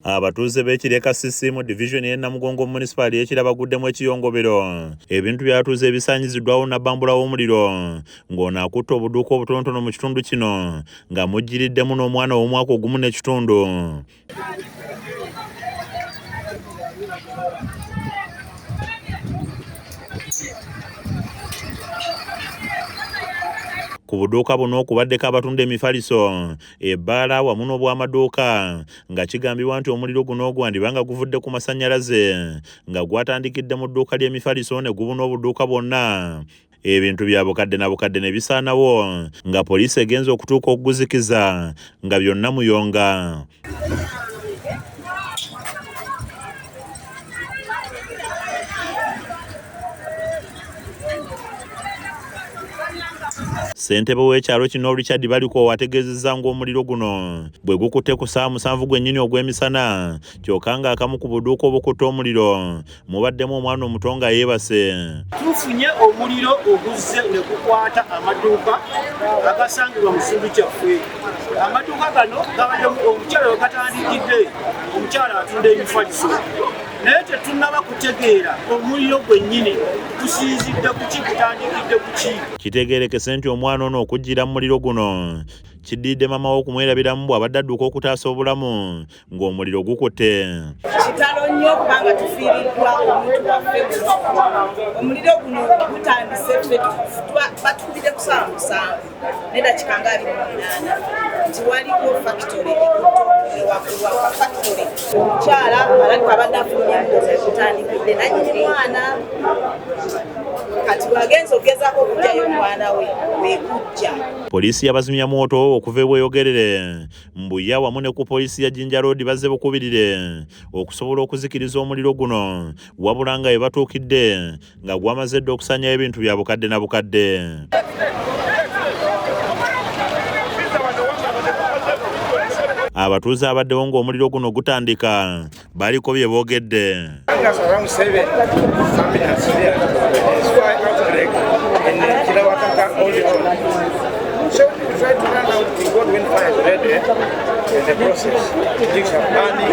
Abatuuze b'Ekireka CC mu division y'e Namugongo municipal y'Ekira baguddemu ekiyongobero. Ebintu byatuuze ebisaanyiziddwawo Nabbambula w'omuliro ng'ono akutte obuduuka obutonotono mu kitundu kino nga mujjiriddemu n'omwana w'omwaka ogumu n'ekitundu. Ku buduuka buno kubaddeko abatunda emifaliso, ebbaala wamu n'obwamaduuka nga kigambibwa nti omuliro guno gwandiba nga guvudde ku masannyalaze nga gwatandikidde mu dduuka ly'emifaliso ne gubuna obuduuka bwonna. Ebintu bya bukadde na bukadde ne bisaanawo nga poliisi egenze okutuuka okuguzikiza nga byonna muyonga. Ssentebe w'ekyalo kino Richard Baliko ategeezezza ng'omuliro guno bwe gukutte ku ssaawa 7 gwennyini ogw'emisana kyokka ng'akamu ku buduuka obukutte omuliro mubaddemu omwana omuto nga yeebase. Tufunye omuliro oguzze ne gukwata amaduuka agasangibwa mu kitundu kyaffe. Amaduuka gano gabaddemu omukyala we gatandikidde, omukyala atunda emifaliso. Naye tetunnaba kutegeera omuliro gwennyini gusiizidde ku ki, gutandikidde ku ki. Kitegeerekese nti omwana ono okujjira mu muliro guno kiddiridde maama we okumwerabiramu bw'abadde adduka okutaasa obulamu ng'omuliro gukutte. Kitalo nnyo kubanga tufiiriddwa omuntu waffe. Omuliro guno gutandise batuwulidde ku ssaawa 7 n'eddakiika nga 28 nti waliko factory wa factory. Omukyala alabika abadde afulumya embuzi ekutandikidde nannyini mwana kati bw'agenza okugezaako okugyayo omwana we beekujja. Poliisi y'abazimya mwoto okuva eBweyogerere, Mbuya wamu ne ku poliisi ya Jinja Road bazze bukubirire okusobola okuzikiriza omuliro guno wabula nga we batuukidde nga gwamaze dda okusaanyayo ebintu bya bukadde na bukadde. Abatuuze abaddewo ng'omuliro guno gutandika baliko bye boogedde. So we try to run out in God when fire is ready in the process. Things are burning.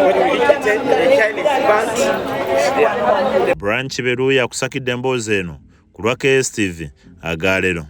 When we hit the child is burnt. Branch Beruya akusakidde emboozi eno ku lwa KSTV Agaalero.